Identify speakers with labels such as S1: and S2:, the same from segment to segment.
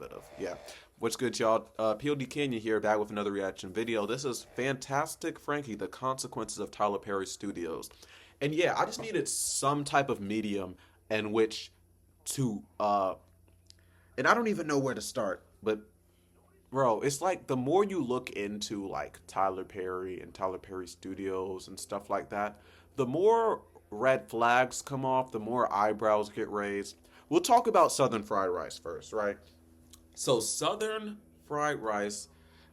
S1: bit of. Yeah. What's good, y'all? Pod.cannion here, back with another reaction video. This is Fantastic Frankey, The Consequences of Tyler Perry Studios. And yeah, I just needed some type of medium in which to, and I don't even know where to start, but bro, it's like the more you look into like Tyler Perry and Tyler Perry Studios and stuff like that, the more red flags come off, the more eyebrows get raised. We'll talk about Southern Fried Rice first, right? So Southern Fried Rice,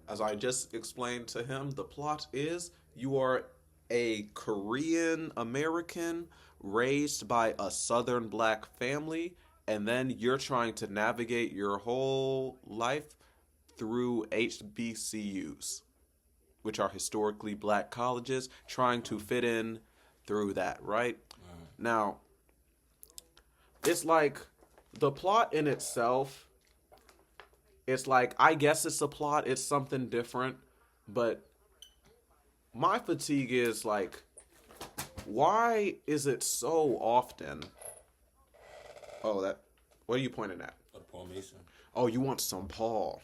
S1: as I just explained to him, the plot is you are a Korean American raised by a Southern black family, and then you're trying to navigate your whole life through HBCUs, which are historically black colleges, trying to fit in through that, right? Now, it's like the plot in itself, it's like, I guess it's a plot, it's something different, but my fatigue is like, why is it so often? Oh, that, what are you pointing at?
S2: Paul Mason.
S1: Oh, you want some Paul.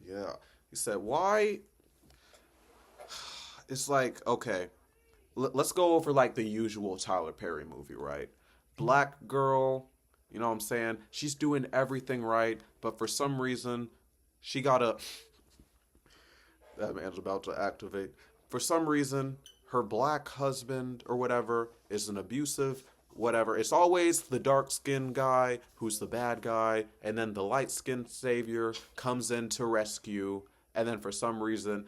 S1: Yeah. He said, why? It's like, okay, let's go over like the usual Tyler Perry movie, right? Black girl, you know what I'm saying? She's doing everything right, but for some reason, she got a... That man's about to activate. For some reason, her black husband or whatever is an abusive whatever. It's always the dark-skinned guy who's the bad guy, and then the light-skinned savior comes in to rescue, and then for some reason...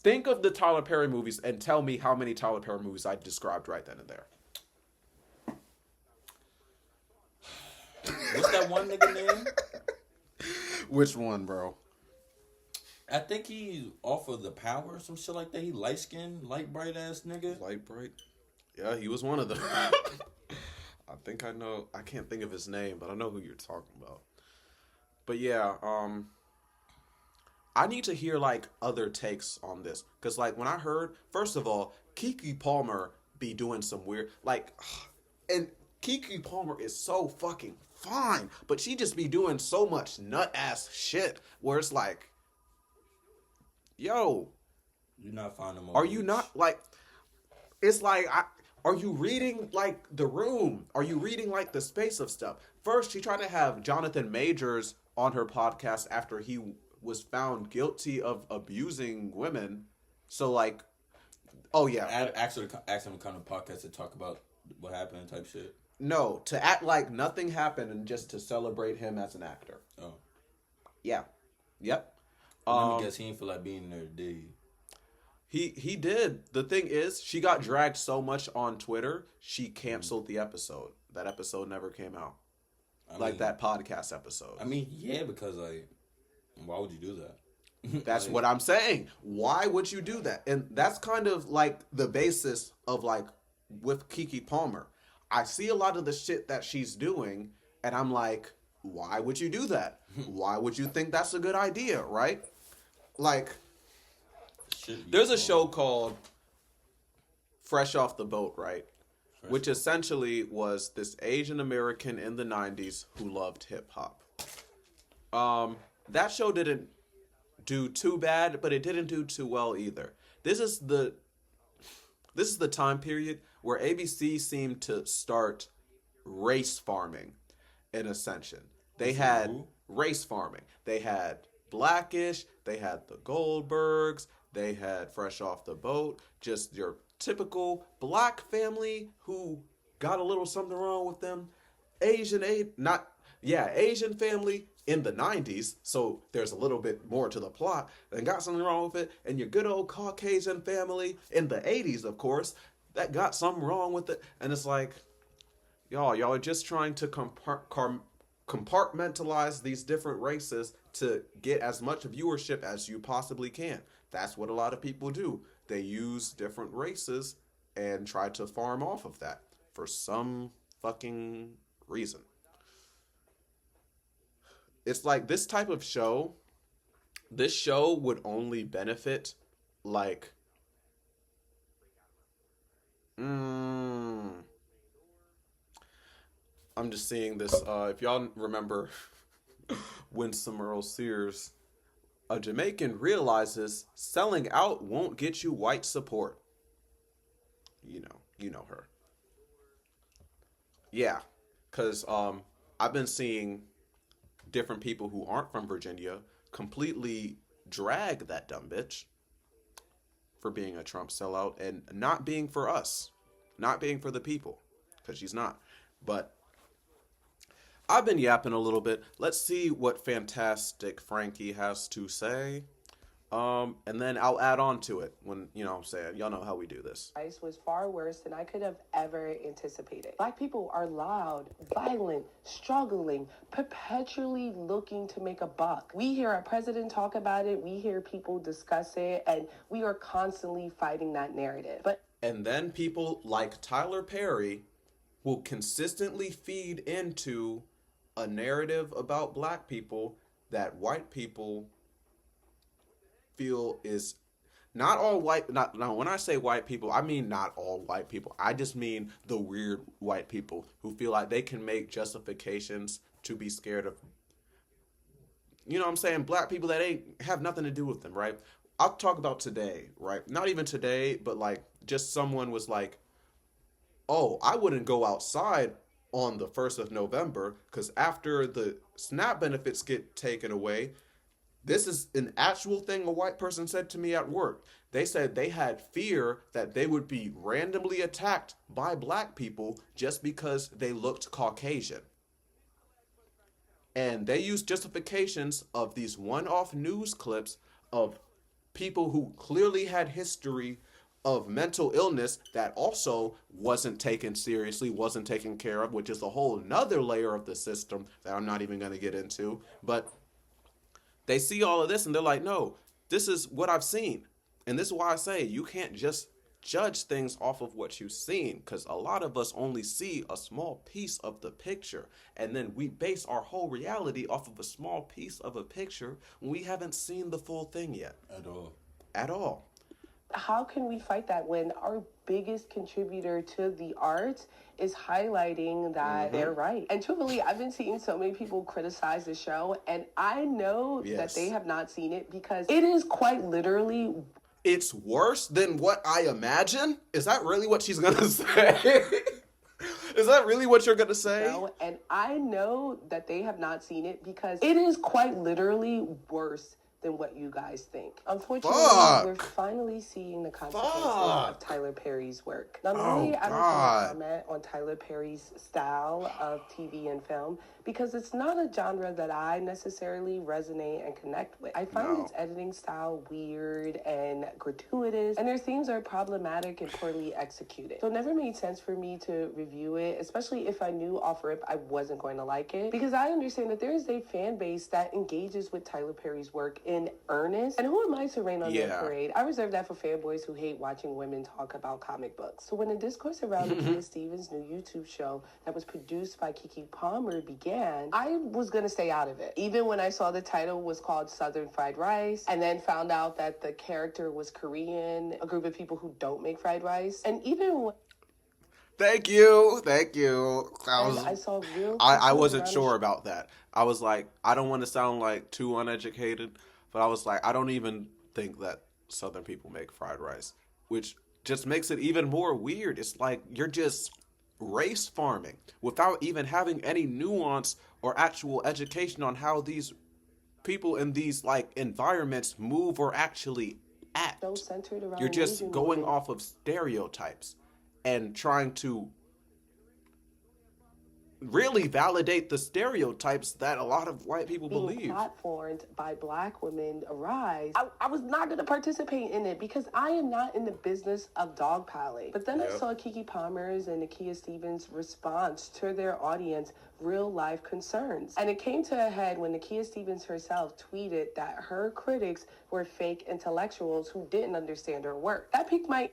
S1: Think of the Tyler Perry movies and tell me how many Tyler Perry movies I described right then and there.
S2: What's that one nigga name?
S1: Which one, bro?
S2: I think he's off of The Power or some shit like that. He light-skinned, light bright ass nigga.
S1: Light bright? Yeah, he was one of them. I think I know. I can't think of his name, but I know who you're talking about. But yeah, I need to hear like other takes on this, because like when I heard, first of all, Keke Palmer be doing some weird like, and Keke Palmer is so fucking fine, but she just be doing so much nut ass shit where it's like, yo,
S2: you're not finding more.
S1: Are you not like? It's like, are you reading like The Room? Are you reading like The Space of stuff? First, she tried to have Jonathan Majors on her podcast after he was found guilty of abusing women. So like, oh yeah,
S2: ask him to come to podcast to talk about what happened type shit.
S1: No, to act like nothing happened and just to celebrate him as an actor.
S2: Oh,
S1: yeah, yep.
S2: Let me guess, he didn't feel like being there, did he?
S1: He did. The thing is, she got dragged so much on Twitter, she canceled the episode. That episode never came out. That podcast episode.
S2: I mean, yeah, because like, why would you do that?
S1: That's what I'm saying. Why would you do that? And that's kind of like the basis of like with Keke Palmer. I see a lot of the shit that she's doing, and I'm like, why would you do that? Why would you think that's a good idea, right? Like, there's a show called Fresh Off the Boat, right? Which essentially was this Asian American in the 90s who loved hip hop. That show didn't do too bad, but it didn't do too well either. This is the time period where ABC seemed to start race farming in Ascension. They had race farming. They had Blackish, they had the Goldbergs, they had Fresh Off the Boat, just your typical black family who got a little something wrong with them. Asian family in the 90s, so there's a little bit more to the plot, and got something wrong with it. And your good old Caucasian family in the 80s, of course, that got something wrong with it. And it's like, y'all are just trying to compartmentalize these different races to get as much viewership as you possibly can. That's what a lot of people do. They use different races and try to farm off of that for some fucking reason. It's like this type of show, this show would only benefit like I'm just seeing this. If y'all remember when Summerl Sears, a Jamaican, realizes selling out won't get you white support. You know her. Yeah, because I've been seeing different people who aren't from Virginia completely drag that dumb bitch for being a Trump sellout and not being for us, not being for the people, because she's not. But I've been yapping a little bit. Let's see what fantastic Frankie has to say. And then I'll add on to it when, what I'm saying. Y'all know how we do this.
S3: Was far worse than I could have ever anticipated. Black people are loud, violent, struggling, perpetually looking to make a buck. We hear our president talk about it, we hear people discuss it, and we are constantly fighting that narrative.
S1: And then people like Tyler Perry will consistently feed into a narrative about black people that white people feel is not all white. Now, when I say white people, I mean not all white people. I just mean the weird white people who feel like they can make justifications to be scared of, black people that ain't have nothing to do with them, right? I'll talk about today, right? Not even today, but like just someone was like, oh, I wouldn't go outside on the 1st of November because after the SNAP benefits get taken away. This is an actual thing a white person said to me at work. They said they had fear that they would be randomly attacked by black people just because they looked Caucasian. And they used justifications of these one-off news clips of people who clearly had history of mental illness that also wasn't taken seriously, wasn't taken care of, which is a whole nother layer of the system that I'm not even going to get into. But they see all of this and they're like, no, this is what I've seen. And this is why I say you can't just judge things off of what you've seen, because a lot of us only see a small piece of the picture. And then we base our whole reality off of a small piece of a picture when we haven't seen the full thing yet. At all.
S3: How can we fight that when our biggest contributor to the arts is highlighting that they're right? And truthfully, I've been seeing so many people criticize the show, and I know that they have not seen it because it is quite literally...
S1: It's worse than what I imagine? Is that really what she's going to say? Is that really what you're going to say?
S3: No, and I know that they have not seen it because it is quite literally worse than what you guys think. Unfortunately, we're finally seeing the consequences of Tyler Perry's work. Not only I don't want to comment on Tyler Perry's style of TV and film, because it's not a genre that I necessarily resonate and connect with. I find its editing style weird and gratuitous, and their themes are problematic and poorly executed. So it never made sense for me to review it, especially if I knew off rip I wasn't going to like it, because I understand that there is a fan base that engages with Tyler Perry's work in earnest. And who am I to rain on their parade? I reserve that for fanboys who hate watching women talk about comic books. So when the discourse around the Kia Stevens' new YouTube show that was produced by Keke Palmer began, I was going to stay out of it. Even when I saw the title was called Southern Fried Rice, and then found out that the character was Korean, a group of people who don't make fried rice. And even when...
S1: Thank you. I wasn't sure about that. I was like, I don't want to sound like too uneducated, but I was like, I don't even think that Southern people make fried rice, which just makes it even more weird. It's like you're just race farming without even having any nuance or actual education on how these people in these like environments move or actually act. You're just going off of stereotypes and trying to really validate the stereotypes that a lot of white people believe.
S3: Platformed by black women arise. I was not going to participate in it because I am not in the business of dogpiling. But then I saw Keke Palmer's and Nakia Stevens' response to their audience real life concerns. And it came to a head when Nakia Stevens herself tweeted that her critics were fake intellectuals who didn't understand her work. That piqued my...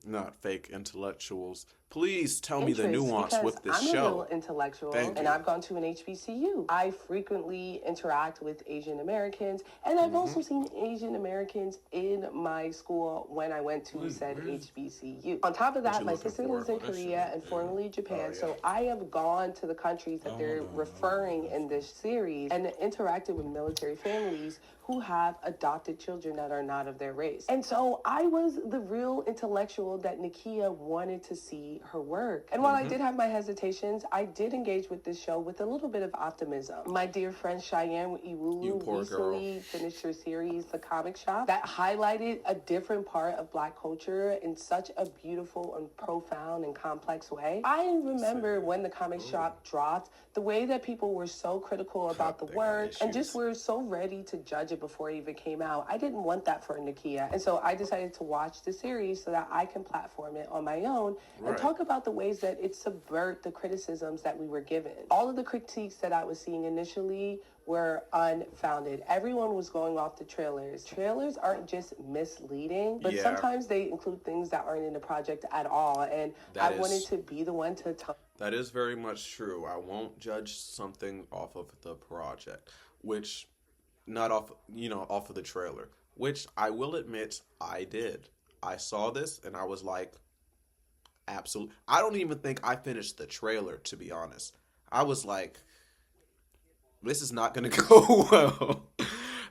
S1: Not fake intellectuals. Please tell me the
S3: interest
S1: nuance
S3: because
S1: with this
S3: I'm a
S1: show.
S3: real intellectual
S1: Thank
S3: and
S1: you.
S3: I've gone to an HBCU. I frequently interact with Asian Americans, and I've also seen Asian Americans in my school when I went to said HBCU. On top of that,
S1: you
S3: my
S1: looking
S3: sister
S1: for?
S3: lives in
S2: that shit
S3: Korea
S2: look
S3: and
S2: good.
S3: formerly Japan,
S1: Oh, yeah.
S3: so I have gone to the countries that they're referring in this series and interacted with military families who have adopted children that are not of their race. And so I was the real intellectual that Nakia wanted to see her work. And while I did have my hesitations, I did engage with this show with a little bit of optimism. My dear friend Cheyenne
S1: You
S3: Iwulu
S1: poor girl.
S3: recently finished her series, The Comic Shop, that highlighted a different part of Black culture in such a beautiful and profound and complex way. I remember when The Comic Shop dropped, the way that people were so critical about the
S1: they got
S3: work and just
S1: issues.
S3: were so ready to judge it before it even came out. I didn't want that for Nakia. And so I decided to watch the series so that I can platform it on my own and
S1: Right.
S3: talk about the ways that it subvert the criticisms that we were given. All of the critiques that I was seeing initially were unfounded. Everyone was going off the trailers. Trailers aren't just misleading, but
S1: Yeah.
S3: sometimes they include things that aren't in the project at all. And
S1: That
S3: I wanted
S1: is-
S3: to be the one to tell.
S1: That is very much true. I won't judge something off of the project, which not off, off of the trailer, which I will admit I did. I saw this and I was like, absolutely. I don't even think I finished the trailer, to be honest. I was like, this is not going to go well.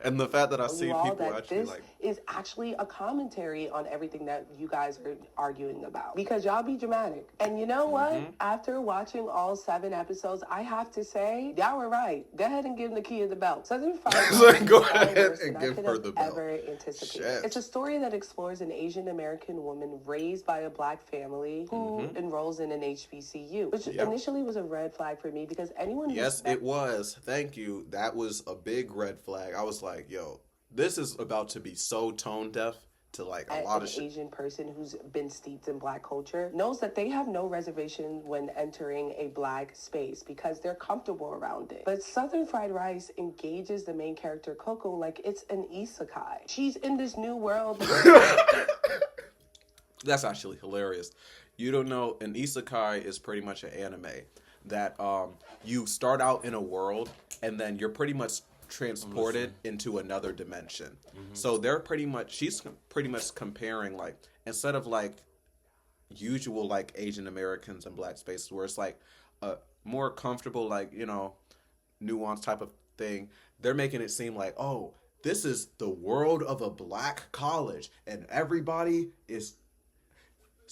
S1: And the fact that I see
S3: you all
S1: people
S3: that
S1: actually
S3: this
S1: like,
S3: is actually a commentary on everything that you guys are arguing about, because y'all be dramatic. And you know what? After watching all 7 episodes, I have to say y'all were right. Go ahead and give Nakia the belt. Southern Fried
S1: So
S3: Rice
S1: go
S3: is far
S1: ahead
S3: worse
S1: and
S3: than I
S1: give
S3: could
S1: her
S3: have
S1: the belt.
S3: ever anticipated.
S1: Shit.
S3: It's a story that explores an Asian American woman raised by a Black family who enrolls in an HBCU, which initially was a red flag for me because anyone who
S1: yes, it was. Thank you. That was a big red flag. I was like, yo, this is about to be so tone deaf to like a lot of shit.
S3: An Asian person who's been steeped in Black culture knows that they have no reservation when entering a Black space because they're comfortable around it. But Southern Fried Rice engages the main character Coco like it's an isekai. She's in this new world.
S1: That's actually hilarious. You don't know, an isekai is pretty much an anime that you start out in a world and then you're pretty much transported into another dimension. So she's pretty much comparing like, instead of like usual like Asian Americans and Black spaces where it's like a more comfortable like, nuanced type of thing, they're making it seem like, oh, this is the world of a Black college and everybody is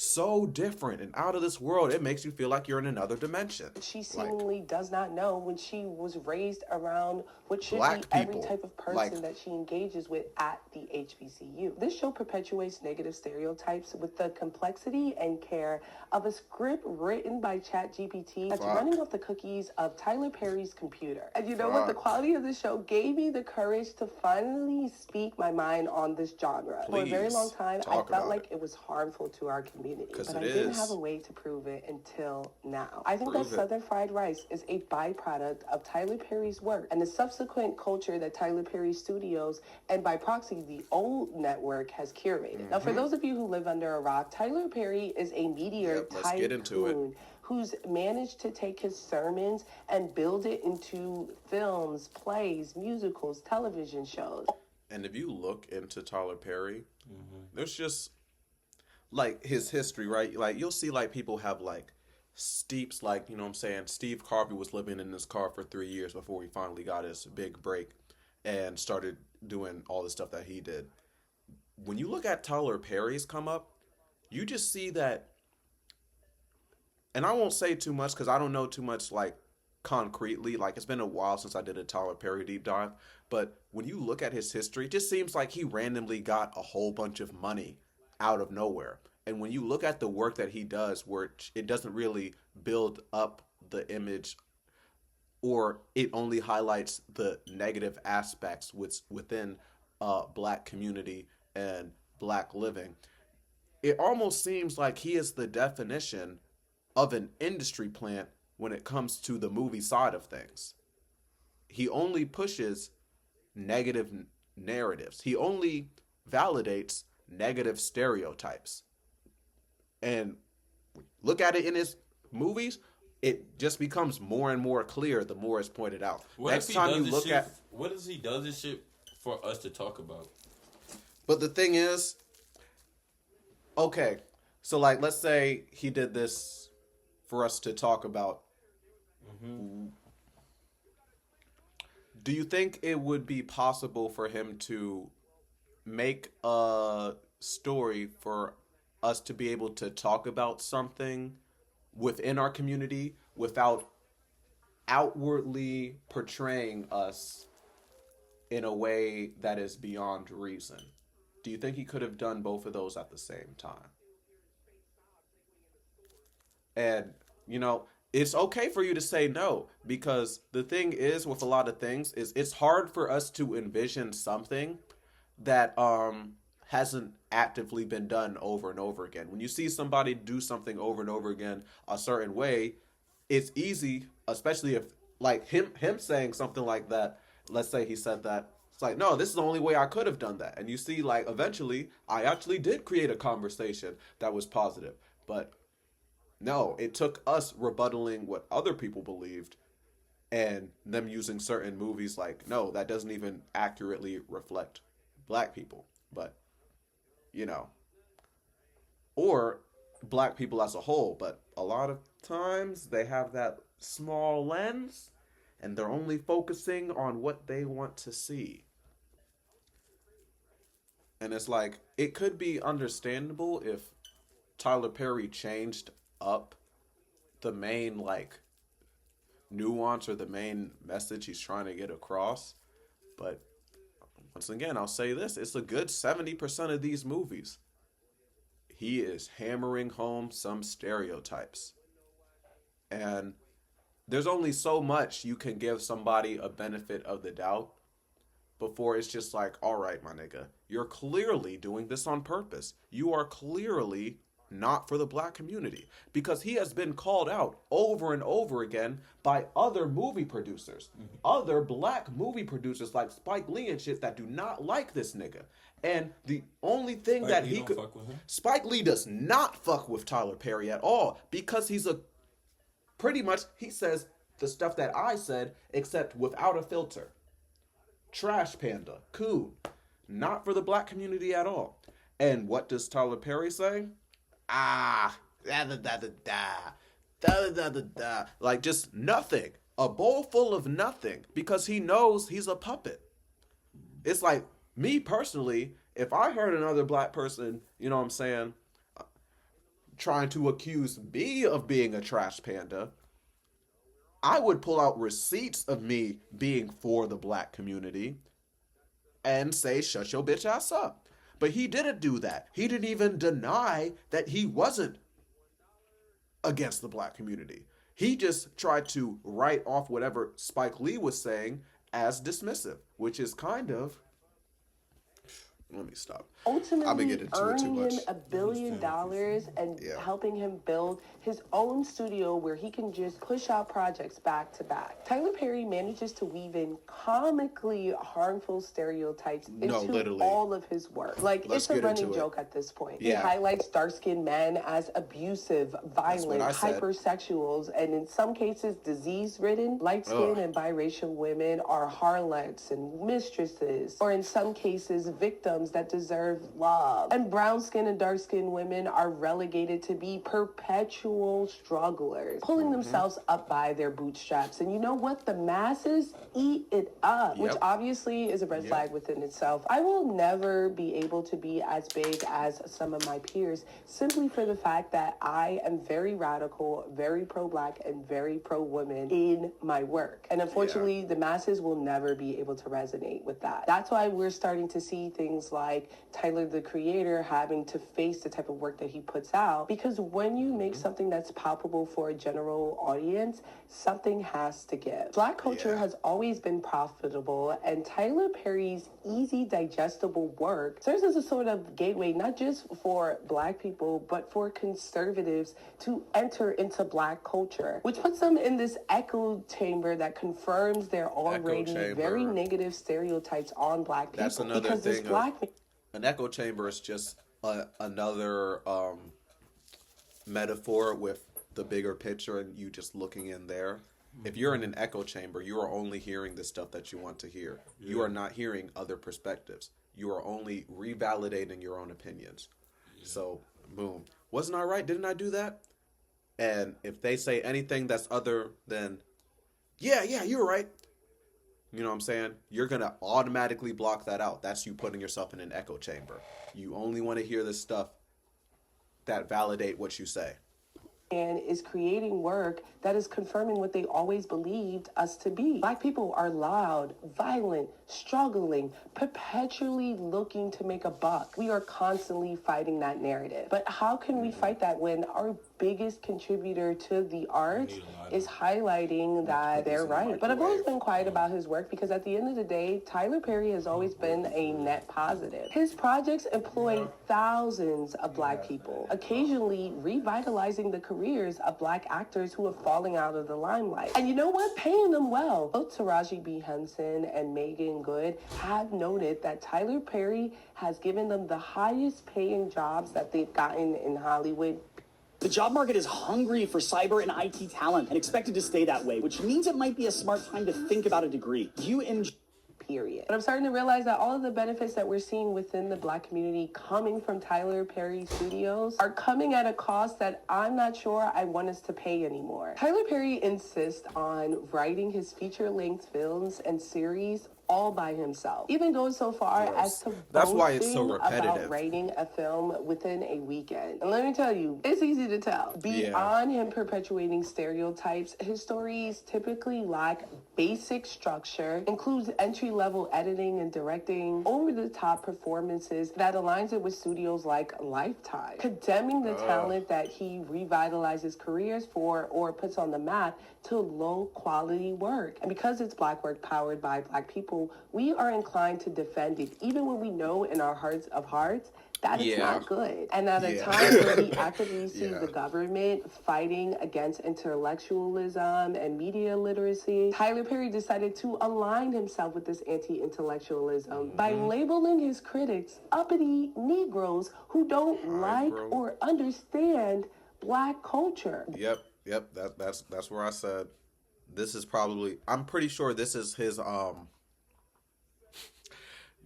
S1: so different and out of this world. It makes you feel like you're in another dimension.
S3: She seemingly does not know when she was raised around what should
S1: Black
S3: be every
S1: people.
S3: type of person that she engages with at the HBCU. This show perpetuates negative stereotypes with the complexity and care of a script written by ChatGPT that's running off the cookies of Tyler Perry's computer. And you know what? The quality of this show gave me the courage to finally speak my mind on this genre. For a very long time, I felt like it was harmful to our community. But I didn't have a way to prove it until now. I think that Southern Fried Rice is a byproduct of Tyler Perry's work and the subsequent culture that Tyler Perry Studios and by proxy the old network has curated. Now, for those of you who live under a rock, Tyler Perry is a meteor tycoon who's managed to take his sermons and build it into films, plays, musicals, television shows.
S1: And if you look into Tyler Perry, there's just like his history, right? Like you'll see like people have like steeps, like, you know what I'm saying? Steve Harvey was living in his car for 3 years before he finally got his big break and started doing all the stuff that he did. When you look at Tyler Perry's come up, you just see that, and I won't say too much because I don't know too much like concretely. Like it's been a while since I did a Tyler Perry deep dive, but when you look at his history, it just seems like he randomly got a whole bunch of money out of nowhere. And when you look at the work that he does, where it doesn't really build up the image, or it only highlights the negative aspects within Black community and Black living, it almost seems like he is the definition of an industry plant when it comes to the movie side of things. He only pushes negative narratives. He only validates negative stereotypes. And look at it in his movies, it just becomes more and more clear the more it's pointed out. Next time you look at...
S2: What does he does this shit for us to talk about?
S1: But the thing is, okay, so like, let's say he did this for us to talk about. Mm-hmm. Do you think it would be possible for him to make a story for us to be able to talk about something within our community without outwardly portraying us in a way that is beyond reason? Do you think he could have done both of those at the same time? And, you know, it's okay for you to say no, because the thing is with a lot of things is it's hard for us to envision something that hasn't actively been done over and over again. When you see somebody do something over and over again a certain way, it's easy, especially if like him saying something like that. Let's say he said that. It's like, no, this is the only way I could have done that. And you see, like, eventually, I actually did create a conversation that was positive. But no, it took us rebuttaling what other people believed and them using certain movies like, no, that doesn't even accurately reflect black people. But, you know, or black people as a whole. But a lot of times they have that small lens and they're only focusing on what they want to see. And it's like, it could be understandable if Tyler Perry changed up the main, like, nuance or the main message he's trying to get across. But once again, I'll say this. It's a good 70% of these movies. He is hammering home some stereotypes. And there's only so much you can give somebody a benefit of the doubt before it's just like, all right, my nigga, you're clearly doing this on purpose. You are clearly not for the black community. Because he has been called out over and over again by other movie producers. Mm-hmm. Other black movie producers like Spike Lee and shit that do not like this nigga. And the only thing
S2: Spike
S1: that
S2: Lee
S1: he
S2: don't
S1: could...
S2: fuck with him?
S1: Spike Lee does not fuck with Tyler Perry at all. Because he's a... Pretty much, he says the stuff that I said, except without a filter. Trash panda, coon, not for the black community at all. And what does Tyler Perry say? Like just nothing. A bowl full of nothing, because he knows he's a puppet. It's like, me personally, if I heard another black person, you know what I'm saying, trying to accuse me of being a trash panda, I would pull out receipts of me being for the black community and say, shut your bitch ass up. But he didn't do that. He didn't even deny that he wasn't against the black community. He just tried to write off whatever Spike Lee was saying as dismissive, which is kind of... Let me stop.
S3: Ultimately earning him $1 billion and helping him build his own studio where he can just push out projects back to back. Tyler Perry manages to weave in comically harmful stereotypes into all of his work. Like, it's a running joke at this point. Yeah. He highlights dark-skinned men as abusive, violent, hypersexuals, and in some cases, disease-ridden. Light-skinned and biracial women are harlots and mistresses, or in some cases, victims that deserve love. And brown-skinned and dark-skinned women are relegated to be perpetual strugglers, pulling themselves up by their bootstraps. And you know what? The masses eat it up, which obviously is a red flag within itself. I will never be able to be as big as some of my peers simply for the fact that I am very radical, very pro-black, and very pro-women in my work. And unfortunately, the masses will never be able to resonate with that. That's why we're starting to see things like Tyler, the Creator, having to face the type of work that he puts out, because when you make something that's palpable for a general audience, something has to give. Black culture has always been profitable, and Tyler Perry's easy, digestible work serves as a sort of gateway, not just for black people, but for conservatives to enter into black culture, which puts them in this echo chamber that confirms their already very negative stereotypes on black people.
S1: That's another thing. An echo chamber is just another metaphor with the bigger picture and you just looking in there. If you're in an echo chamber, you are only hearing the stuff that you want to hear. Yeah. You are not hearing other perspectives. You are only revalidating your own opinions. Yeah. So, boom. Wasn't I right? Didn't I do that? And if they say anything that's other than, yeah, you're right. You know what I'm saying? You're going to automatically block that out. That's you putting yourself in an echo chamber. You only want to hear the stuff that validate what you say.
S3: And is creating work that is confirming what they always believed us to be. Black people are loud, violent, struggling, perpetually looking to make a buck. We are constantly fighting that narrative. But how can we fight that when our biggest contributor to the arts is highlighting that they're right? But I've always been quiet about his work because at the end of the day, Tyler Perry has always been a net positive. His projects employ thousands of Black people, occasionally revitalizing the careers of Black actors who are falling out of the limelight. And you know what? Paying them well. Both Taraji B. Henson and Megan Good have noted that Tyler Perry has given them the highest paying jobs that they've gotten in Hollywood.
S4: The job market is hungry for cyber and IT talent and expected to stay that way, which means it might be a smart time to think about a degree.
S3: Period. But I'm starting to realize that all of the benefits that we're seeing within the Black community coming from Tyler Perry Studios are coming at a cost that I'm not sure I want us to pay anymore. Tyler Perry insists on writing his feature-length films and series all by himself, even goes so far as to
S1: that's why it's so repetitive
S3: about writing a film within a weekend. And let me tell you, it's easy to tell. Beyond him perpetuating stereotypes, his stories typically lack basic structure, includes entry-level editing and directing, over-the-top performances that aligns it with studios like Lifetime, condemning the talent that he revitalizes careers for or puts on the map to low-quality work. And because it's Black work powered by Black people, we are inclined to defend it, even when we know in our hearts of hearts that it's not good. And at a time where we actively see the government fighting against intellectualism and media literacy, Tyler Perry decided to align himself with this anti-intellectualism by labeling his critics uppity Negroes who don't like or understand Black culture.
S1: Yep. That's where I said this is probably. I'm pretty sure this is his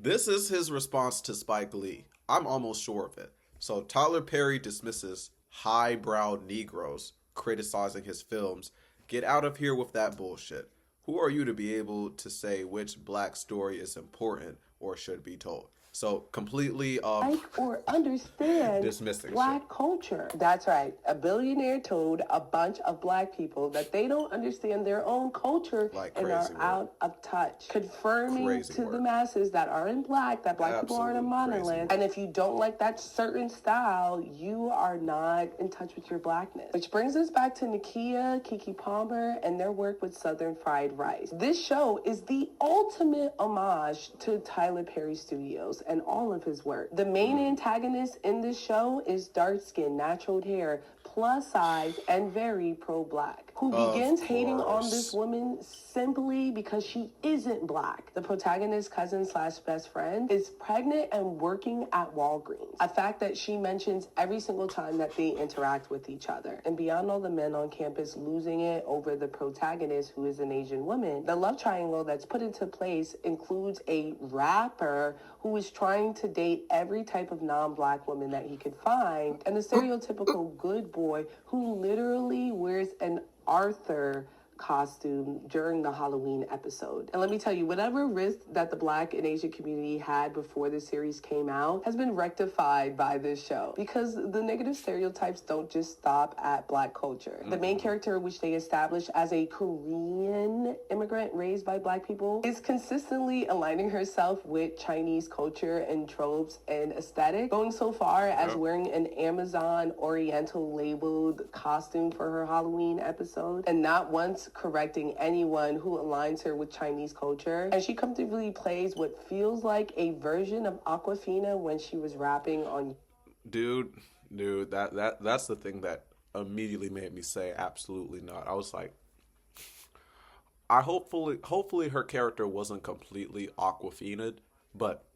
S1: This is his response to Spike Lee. I'm almost sure of it. So Tyler Perry dismisses highbrow Negroes criticizing his films. Get out of here with that bullshit. Who are you to be able to say which Black story is important or should be told? So completely
S3: like or understand
S1: dismissing
S3: Black culture. That's right. A billionaire told a bunch of Black people that they don't understand their own culture and are out of touch, confirming to the masses that aren't Black that Black people aren't a monolith. And if you don't like that certain style, you are not in touch with your Blackness. Which brings us back to Nakia, Keke Palmer, and their work with Southern Fried Rice. This show is the ultimate homage to Tyler Perry Studios and all of his work. The main antagonist in this show is dark-skinned, natural hair, plus size, and very pro-Black, who begins hating on this woman simply because she isn't Black. The protagonist's cousin/best friend is pregnant and working at Walgreens, a fact that she mentions every single time that they interact with each other. And beyond all the men on campus losing it over the protagonist, who is an Asian woman, the love triangle that's put into place includes a rapper who is trying to date every type of non-Black woman that he could find, and the stereotypical good boy who literally wears an Arthur costume during the Halloween episode. And let me tell you, whatever risk that the Black and Asian community had before the series came out has been rectified by this show, because the negative stereotypes don't just stop at Black culture. The main character, which they established as a Korean immigrant raised by Black people, is consistently aligning herself with Chinese culture and tropes and aesthetic, going so far as wearing an Amazon Oriental labeled costume for her Halloween episode, and not once correcting anyone who aligns her with Chinese culture. And she comfortably plays what feels like a version of Aquafina when she was rapping on.
S1: Dude, that's the thing that immediately made me say absolutely not. I was like, hopefully her character wasn't completely Aquafina, but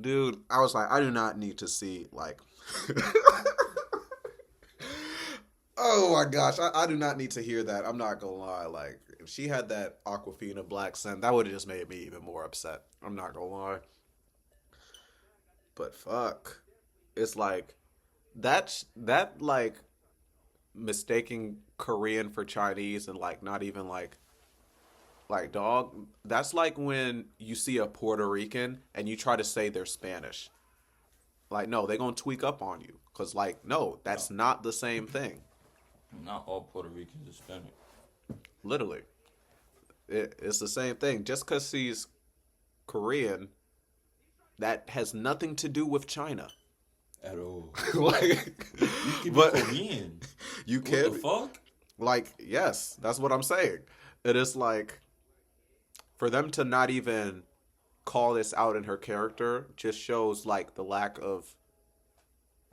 S1: dude, I was like, I do not need to see like Oh my gosh, I do not need to hear that. I'm not gonna lie. Like, if she had that Aquafina black scent, that would have just made me even more upset. I'm not gonna lie. But fuck. It's like that like mistaking Korean for Chinese and like not even like dog. That's like when you see a Puerto Rican and you try to say they're Spanish. Like, no, they're gonna tweak up on you. Cause like, no, that's not the same thing.
S2: Not all Puerto Ricans are Hispanic.
S1: Literally. It's the same thing. Just because he's Korean, that has nothing to do with China.
S2: At all.
S1: Like,
S2: You can be
S1: but
S2: Korean.
S1: you
S2: What
S1: can
S2: the fuck?
S1: like, yes, that's what I'm saying. It is like, for them to not even call this out in her character just shows like the lack of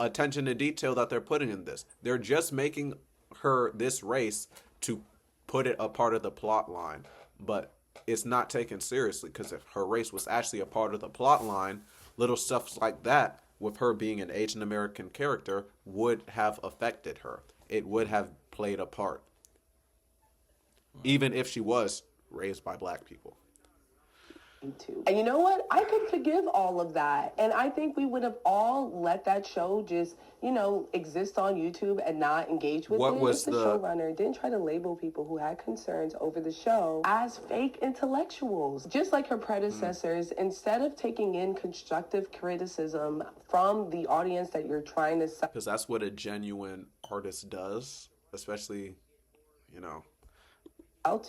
S1: attention to detail that they're putting in this. They're just making her this race to put it a part of the plot line, but it's not taken seriously, because if her race was actually a part of the plot line, little stuff like that with her being an Asian American character would have affected her. It would have played a part, even if she was raised by black people.
S3: And you know what? I could forgive all of that. And I think we would have all let that show just, exist on YouTube and not engage with
S1: What
S3: it
S1: was
S3: if the showrunner didn't try to label people who had concerns over the show as fake intellectuals. Just like her predecessors, instead of taking in constructive criticism from the audience that you're trying to sell.
S1: Because that's what a genuine artist does, especially,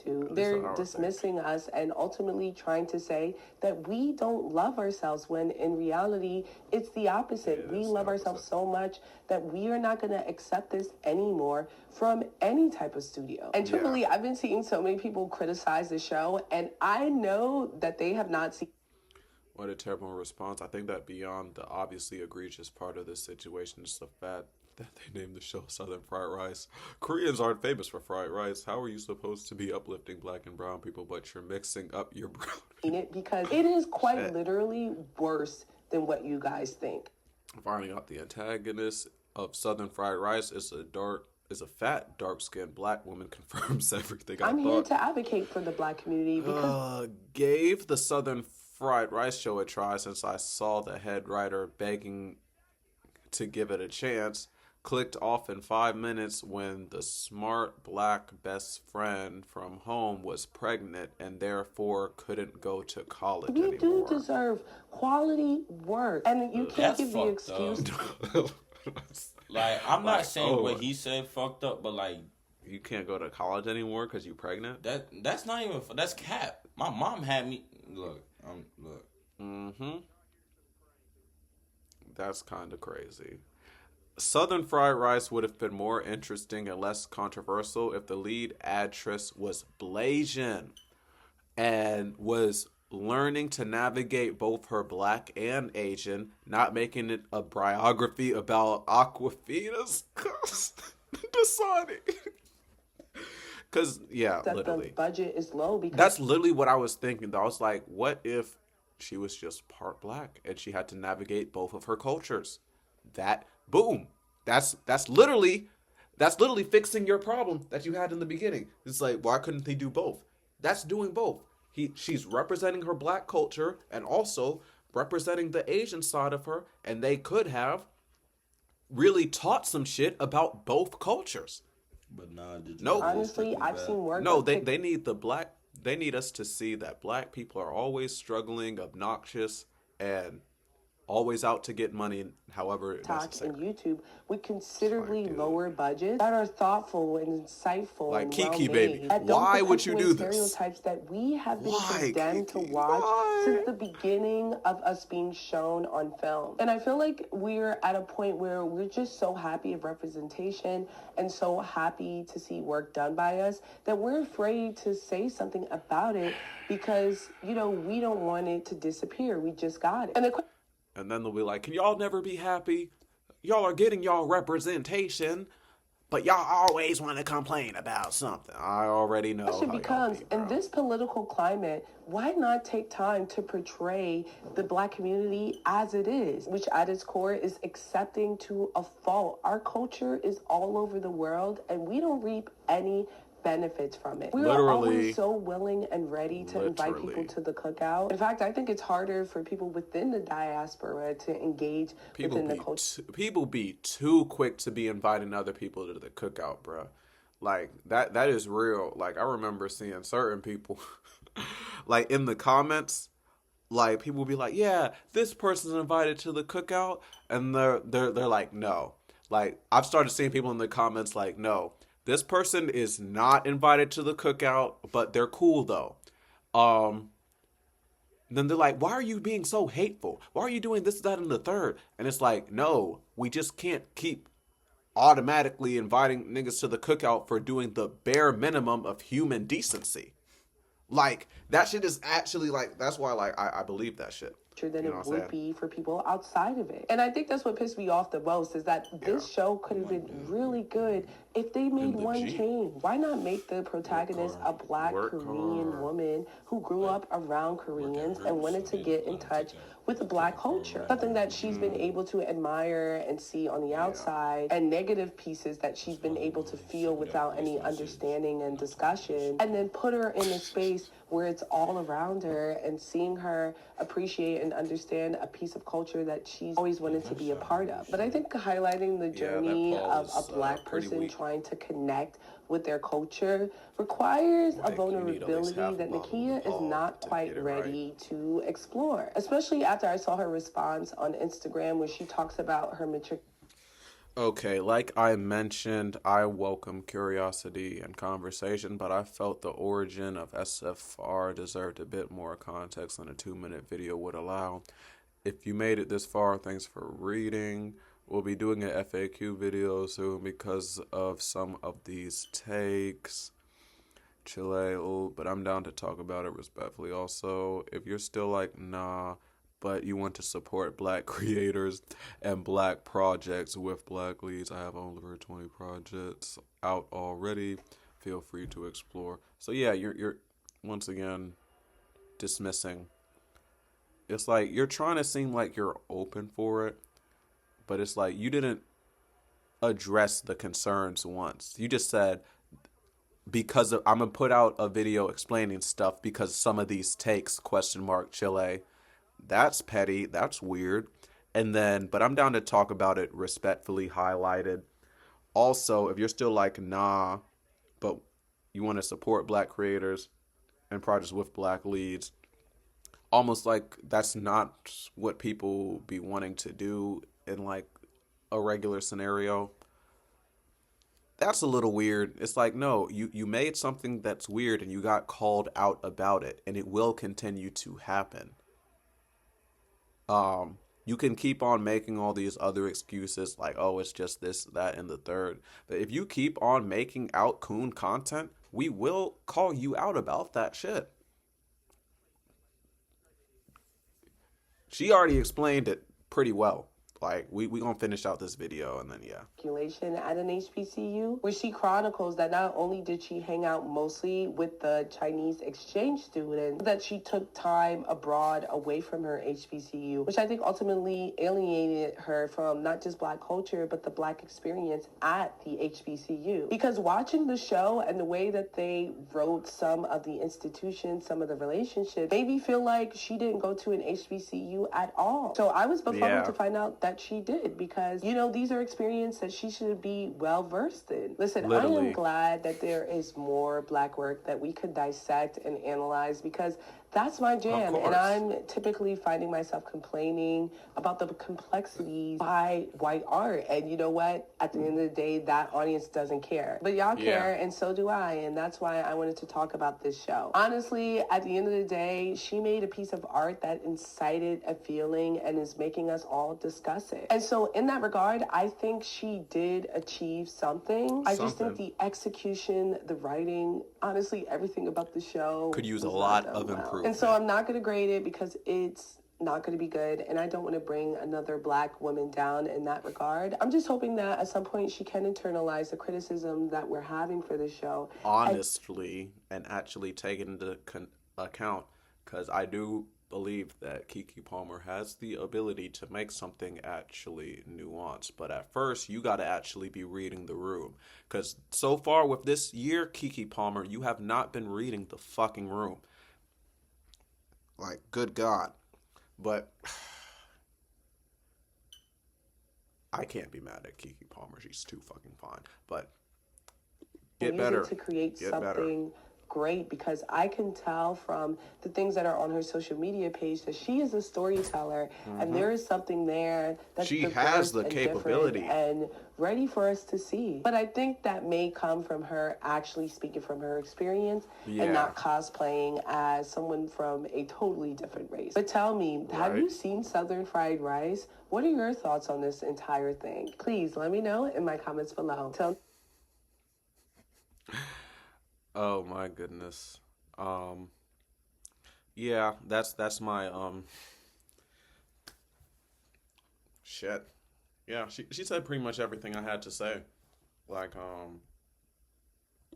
S3: To. They're dismissing us and ultimately trying to say that we don't love ourselves, when in reality, it's the opposite. We love ourselves so much that we are not going to accept this anymore from any type of studio. And truthfully, I've been seeing so many people criticize the show, and I know that they have not seen.
S1: What a terrible response. I think that beyond the obviously egregious part of this situation is the fact that they named the show Southern Fried Rice. Koreans aren't famous for fried rice. How are you supposed to be uplifting black and brown people, but you're mixing up your brown people?
S3: It because it is quite literally worse than what you guys think.
S1: Finding out the antagonist of Southern Fried Rice is a fat, dark-skinned black woman confirms everything I thought.
S3: I'm here to advocate for the black community because
S1: gave the Southern Fried Rice show a try since I saw the head writer begging to give it a chance. Clicked off in 5 minutes when the smart black best friend from home was pregnant and therefore couldn't go to college anymore.
S3: we do deserve quality work, and you can't
S2: That's
S3: give the excuse.
S2: Like, I'm not saying what he said fucked up, but like,
S1: you can't go to college anymore because you're pregnant?
S2: that's not even, that's cap. My mom had me, look.
S1: That's kind of crazy. Southern Fried Rice would have been more interesting and less controversial if the lead actress was Blasian and was learning to navigate both her black and Asian, not making it a biography about Aquafina's deciding. Because,
S3: that
S1: literally.
S3: The budget is low because
S1: That's literally what I was thinking, though. I was like, what if she was just part black and she had to navigate both of her cultures? Boom. That's literally fixing your problem that you had in the beginning. It's like, why couldn't they do both? That's doing both. She's representing her black culture and also representing the Asian side of her, and they could have really taught some shit about both cultures.
S2: But nah,
S1: no.
S3: Honestly, I've seen work.
S1: No, they need They need us to see that black people are always struggling, obnoxious, and always out to get money, however necessary.
S3: And YouTube with considerably lower budgets that are thoughtful and insightful,
S1: like
S3: and
S1: Kiki,
S3: well-made,
S1: baby.
S3: that don't
S1: Why would you do
S3: perpetuate
S1: this?
S3: Stereotypes that we have been
S1: Why,
S3: condemned
S1: Kiki?
S3: to watch
S1: Why?
S3: since the beginning of us being shown on film. And I feel like we're at a point where we're just so happy of representation and so happy to see work done by us that we're afraid to say something about it because, we don't want it to disappear. We just got it. And
S1: then they'll be like, can y'all never be happy? Y'all are getting y'all representation, but y'all always want to complain about something. I already know.
S3: The question
S1: how
S3: becomes,
S1: y'all be,
S3: in this political climate, why not take time to portray the Black community as it is, which at its core is accepting to a fault. Our culture is all over the world, and we don't reap any benefits from it. We are always so willing and ready to invite people to the cookout. In fact, I think it's harder for people within the diaspora to engage within the culture.
S1: People be too quick to be inviting other people to the cookout, bro. Like, that is real. Like, I remember seeing certain people, like, in the comments, like, people will be like, yeah, this person's invited to the cookout, and they're like, no. Like, I've started seeing people in the comments like, no, this person is not invited to the cookout, but they're cool though. Then they're like, why are you being so hateful? Why are you doing this, that, and the third? And it's like, no, we just can't keep automatically inviting niggas to the cookout for doing the bare minimum of human decency. Like, that shit is actually, like, that's why, like, I believe that shit.
S3: Than it would be for people outside of it. And I think that's what pissed me off the most, is that this show could have been really good if they made one change. Why not make the protagonist a Black Korean woman who grew up around Koreans and wanted to get in touch with the Black culture? Something that she's been able to admire and see on the outside, and negative pieces that she's been able to feel without any understanding and discussion, and then put her in a space where it's all around her, and seeing her appreciate and understand a piece of culture that she's always wanted to be a part of. But I think highlighting the journey of a Black person trying to connect with their culture requires a vulnerability that Nakia is not quite ready to explore. Especially after I saw her response on Instagram where she talks about her mature.
S1: Okay, like I mentioned, I welcome curiosity and conversation, but I felt the origin of SFR deserved a bit more context than a 2-minute video would allow. If you made it this far, thanks for reading. We'll be doing an FAQ video soon because of some of these takes. Chile, but I'm down to talk about it respectfully. Also, if you're still like, nah, but you want to support Black creators and Black projects with Black leads, I have over 20 projects out already. Feel free to explore. So yeah, you're once again dismissing. It's like you're trying to seem like you're open for it, but it's like you didn't address the concerns once. You just said, because of, I'm gonna put out a video explaining stuff because some of these takes, Chile. That's petty. That's weird. And then, but I'm down to talk about it respectfully, highlighted. Also, if you're still like, nah, but you want to support Black creators and projects with Black leads, almost like that's not what people be wanting to do in like a regular scenario. That's a little weird. It's like, no, you made something that's weird and you got called out about it, and it will continue to happen. You can keep on making all these other excuses like, oh, it's just this, that, and the third. But if you keep on making out coon content, we will call you out about that shit. She already explained it pretty well. Like, we gonna finish out this video and then, yeah.
S3: At an HBCU, where she chronicles that not only did she hang out mostly with the Chinese exchange students, that she took time abroad away from her HBCU, which I think ultimately alienated her from not just Black culture, but the Black experience at the HBCU. Because watching the show and the way that they wrote some of the institutions, some of the relationships, made me feel like she didn't go to an HBCU at all. So I was befuddled to find out that she did, because, you know, these are experiences that she should be well versed in. Listen, literally. I am glad that there is more Black work that we could dissect and analyze, because that's my jam. And I'm typically finding myself complaining about the complexities by white art. And you know what? At the end of the day, that audience doesn't care. But y'all care, and so do I. And that's why I wanted to talk about this show. Honestly, at the end of the day, she made a piece of art that incited a feeling and is making us all discuss it. And so in that regard, I think she did achieve something. I just think the execution, the writing, honestly, everything about the show
S1: could use a lot of improvement.
S3: And so I'm not going to grade it because it's not going to be good, and I don't want to bring another black woman down in that regard. I'm just hoping that at some point she can internalize the criticism that we're having for the show.
S1: Honestly, and actually take it into account, because I do believe that Keke Palmer has the ability to make something actually nuanced. But at first, you got to actually be reading the room. Because so far with this year, Keke Palmer, you have not been reading the fucking room. Like, good God. But I can't be mad at Keke Palmer. She's too fucking fine. But get better.
S3: To create
S1: Get
S3: something
S1: better.
S3: Great, because I can tell from the things that are on her social media page that she is a storyteller, and there is something there that's
S1: She has the
S3: and
S1: capability
S3: and ready for us to see. But I think that may come from her actually speaking from her experience and not cosplaying as someone from a totally different race. But tell me, have you seen Southern Fried Rice? What are your thoughts on this entire thing? Please let me know in my comments below.
S1: Oh my goodness. Yeah, that's my shit. Yeah, she said pretty much everything I had to say. Like,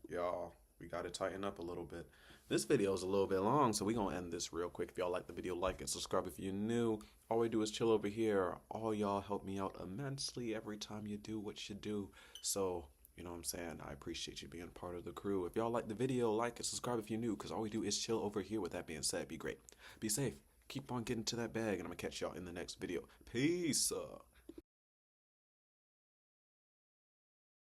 S1: y'all, we gotta tighten up a little bit. This video is a little bit long, so we gonna end this real quick. If y'all like the video, like and subscribe if you're new. All we do is chill over here. All y'all help me out immensely every time you do what you do. So, you know what I'm saying? I appreciate you being part of the crew. If y'all like the video, like and subscribe if you're new, because all we do is chill over here. With that being said, be great. Be safe. Keep on getting to that bag, and I'm going to catch y'all in the next video. Peace.